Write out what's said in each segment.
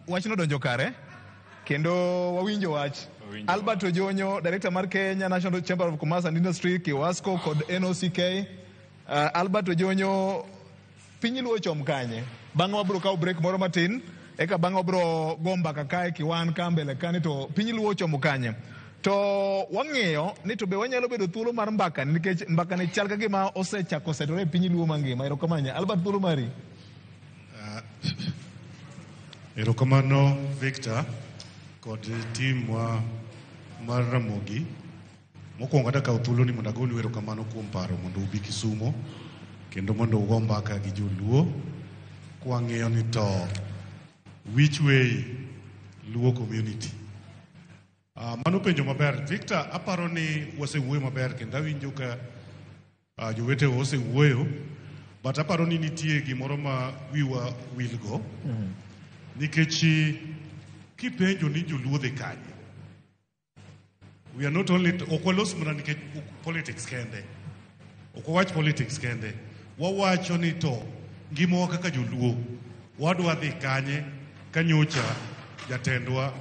Wachno donjo kare kendo wawinjo wach. Albert Ojonyo, Director mar Kenya National Chamber of Commerce and Industry, Kiwasco kod NOCK. Albert Ojonyo, piny luo chom kanye. Bang'e wabro kawo break moro matin, eka bang'e wabro gomba kakae kiwan ka mbele kani to piny luo chom kanye. To wang'eyo ni to be wanyalo bedo thuolo mar mbaka nikech mbaka ni chal ka gima osechako setore piny luo mangima. Erokamano Albert, thuolo mari. Erokamano Victor kod team mar Ramogi. Mokwongo adaka thuolo ni mondo agonu erokamano kuom paro mondo ubi Kisumo kendo mondo ugo mbaka gi joluo kwang'eyo ni to which way Luo community. Mano penjo maber Victor, aparo ni wasewuoyo maber kendo awinjo ka jowete osewuoyo, but aparo ni nitie gimoro ma wiwa wilgo nikech kipenjo ni joluo dhi kanye. We are not only okwalos mana nikech politics kende, okwawach politics kende, wawacho ni to ngimowa kaka joluo wadwa dhi kanye ka nyocha jatendwa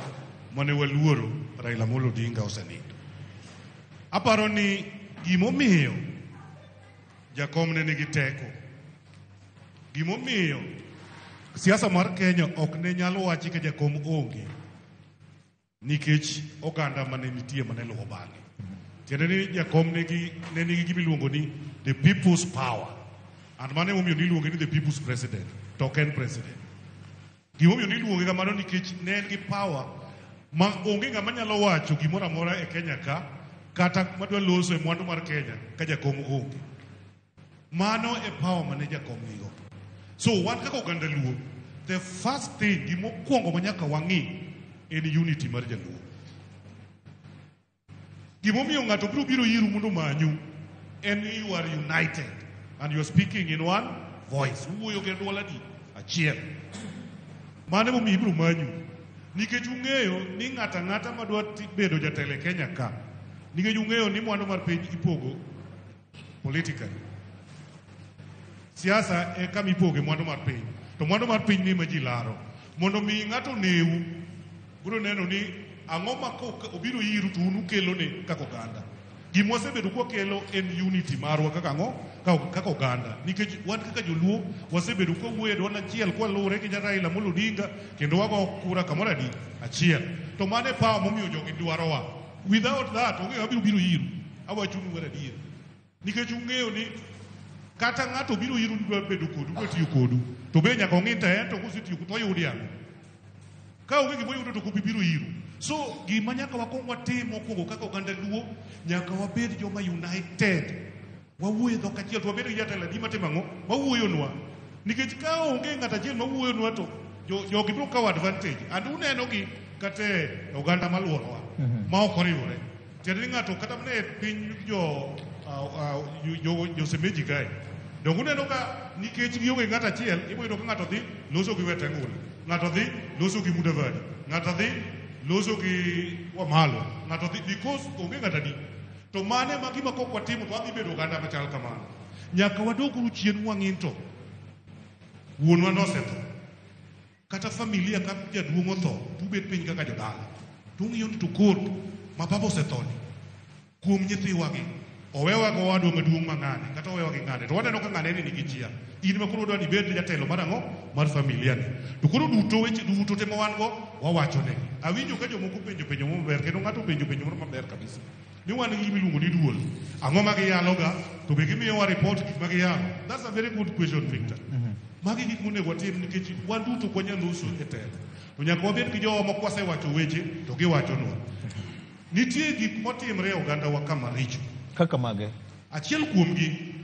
mane waluoro Raila Amolo Odinga osenindo. Aparo ni gimomiyo jakom ne nigi teko, gimomiyo siasa mar Kenya ok ne nyalo wachi ka jakom onge, nikech oganda mane nitie mane luwo bang'e. Tiende ni jakom ne nigi gimiluongo ni the people's power, and mane momiyo niluonge ni the people's president, token president. Gimomiyo niluonge kamano nikech ne en gi power ma onge ng'ama nyalo wacho gimoro amora e Kenya ka kata madwa loso e mwandu mar Kenya ka jakom onge. Mano e power mane jakom nigo. So wan kaka oganda Luo, the first thing gimokwongo manyaka wang'i en unity mar jaluo. Gimomiyo ng'ato biro yiru mondo manyu en you are united and you are speaking in one voice. Uwuoyo gi dwol adi achiel. Mane momiyo ibiro manyu nikech ung'eyo ni ng'ata ng'ata madwa bedo jatelo e Kenya ka, nikech ung'eyo ni mwandu mar piny ipogo politically. Siasa e kama ipoge mwandu mar piny, to mwandu mar piny ni ma ji laro. Mondo mi ng'ato neu biro neno ni ang'o ma obiro yiru to unu kelo ne kaka oganda. Gima wasebedo kwakelo en unity marwa kaka ang'o kaka oganda, nikech wan kaka joluo wasebedo kwawuoyo e dwol achiel kwaluwore gi Raila Amolo Odinga kendo wago kura kamoro adi achiel. To mane power momiyo jogi dwarowa. Without that onge wabiro yiru, awachunu war adier, nikech ung'eyo ni kata ng'ato biro yiru dwa bedo kodu dwa tiyo kodu to be nyaka ong'i te to kosetiyo to oyudi ang'o. Ka onge gima oyudo to kubiro yiru. So gima nyaka wakwong watim mokwongo kaka oganda Luo, nyaka wabed joma united, wawuoyo dhok achiel, to wabed gi jatelo adi matimo ang'o mawuoyonwa, nikech ka onge ng'at achiel mawuoyonwa to jogi biro kawo advantage. And uneno gi kata oganda maluorowa ma ok oriwore. Tiende ni ng'ato kata mane piny Josemeji kae, dong uneno ka nikech gionge ng'at achiel iboyudo ka ng'ato dhi loso gi Wetangula, ng'ato dhi loso gi Mudavadi, ng'ato dhi loso gi Wamalwa, ng'ato dhi because onge ng'at adi. To mane ma gima kok watimo to wadhi bedo oganda machal kamano. Nyaka wadoguru chien wang'in to wuonwa nosetho, kata familia ka jaduong' otho, tubet piny kaka jodala tung'iyo ni to koro ma baba osethoni kuom nyithiwa gi owewa go wadwa maduong' mang'ane kata owewa gi ng'ane, to waneno ka ng'ane ni nigi chia. In ma koro dwani ibed jatelo mar ang'o mar familia ni, to koro duto weche duto te ma wan go wawacho ne. Awinjo ka jomoko penjo maber, kendo ng'ato penjo moro maber kabisa ni wan gi miluongo ni duol, ang'o ma giyalo ga to be gimiyowa report gik ma giyalo. That's a very good question Victor. Magi gik monego watim nikech wan duto kwanyalo loso e telo, to nyaka wabed gi jowa ma kwasewacho weche to giwachonwa. Nitie gik motimre e oganda wa kama richo. Kaka mage? Achiel kuom gi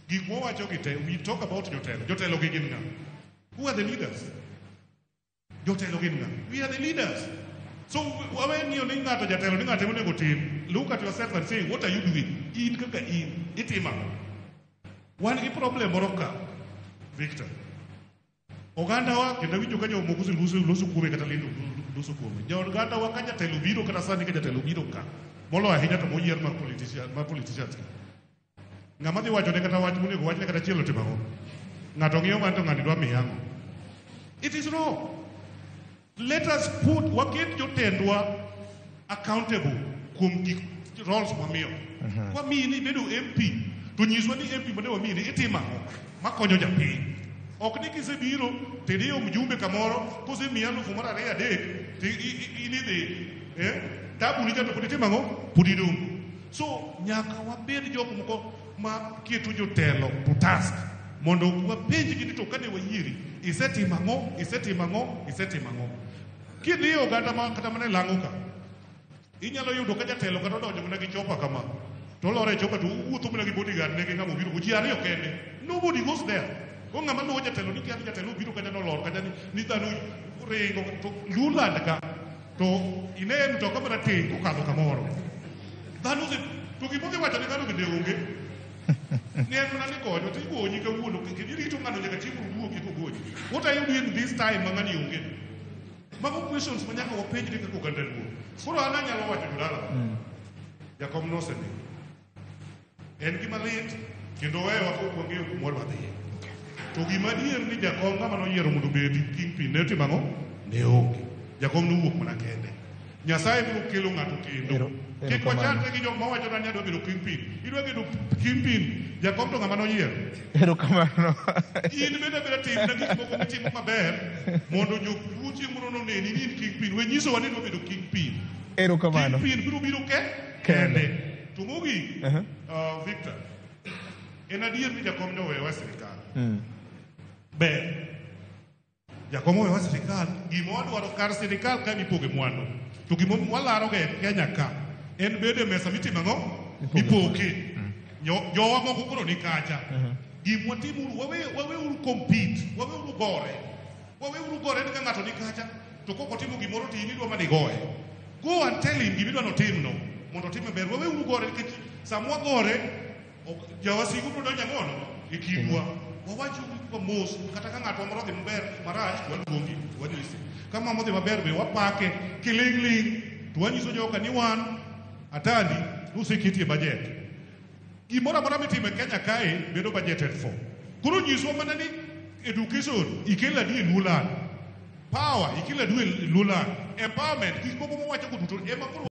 gik mowacho gi te, we talk about jotelo gi gin nga. Who are the leaders? Jotelo gin nga. We are the leaders. So when you ni ng'ato jatelo ni ng'ato monego tim, look at yourself and say what are you doing? In kaka in itima. Wan gi problem moro ka Victor. Oganda wa kendo winjo ka jomoko loso kuome kata lindo loso kuome. Oganda wa ka jatelo biro kata sani ka jatelo biro ka molo ahinya to moyier mar politicians. Ng'ama dhi wacho ne kata wach monego wach ne kata chielo timo ang'o. Ng'ato ng'iyo man to ng'ani dwa miyango. It is wrong. Let us put waket jotendwa accountable kum roles mwamiyo. Kwa mini bedo MP, to nyiswa ni MP mane wamini itima makonyo japiny. Ok ni kisebiro tediyo mjumbe kamoro kose miyano fumara rea dek inidhi tabu ni jato kuditi mango pudidum. So nyaka wabed joko moko ma kieto jotelo to task mondo wapenji gini to kane wayiri isetima ngo. Kidhi oganda ma kata mane lango ka inyalo yudo ka jatelo kata donjo mana gi chopa kama to lore chopa to wuotho mana gi bodyguard ne ngamo biro uji ariyo kende. Nobody goes there. Ko ngama luwo jatelo ni kiasi jatelo biro kata no lor kata ni dhano ringo to lulanda ka to ine mtoka mara tengo kadho kamoro dhano se to gimodhi wacho ni dhano bende onge ne en mana ni konyo to igonyi ka wuono kirito ngano nyaka chiemo wuogi ko goji. What are you doing this time mangani onge? Mago questions manyaka wapenjre kako ganda luo. Koro ana nyalo wacho dala. Jakom no sene. En gima lit kendo wewa ko kwang'eyo kumoro madhi. To gima dier ni jakom ngama noyiero mondo bedi kingpin ne timango ne onge. Jakom no wuok mana kende. Nyasaye biro kelo ng'ato kendo. Kik wachante gi jok mawacho ni adwa bedo kingpin. Idwa bedo kingpin, jakom to ngama noyiero. Erokamano. In bende biro timo na gik moko mitimo maber mondo jopuonje moro noneni ni in kingpin. We nyiso wa ni idwa bedo kingpin. Erokamano. Kingpin biro biro kende. To mogik, Victor, en adier ni jakom no wewa sirikal. Ber. Jakom wewa sirikal, gima wadwaro kar sirikal ka nipoge mwandu. To gima walaro ga Kenya ka en bede mesa mitimo ang'o mipoke. Jowa moko koro ni kacha. Gima watimo waweuru compete, waweuru gore ni ka ng'ato ni kacha to koko timo gimoro to in idwa mani goye. Go and tell him gimidwa notimno mondo time ber. Waweuru gore nikech samwa gore jawasigu biro donjo ang'ono e kindwa. Wawacho kwa mos kata ka ng'ato moro dhi maber marach waluongi wanyise. Ka mama dhi maber be wapake kiling'ling to wanyiso joka ni wan atandi nuseketie budget. Gimoro amora mitimo e Kenya kae bedo budgeted for. Koro nyiswa mana ni education ikelo adi e Luland, power ikelo adi e Luland, empowerment gik moko mowacho ko duto ema koro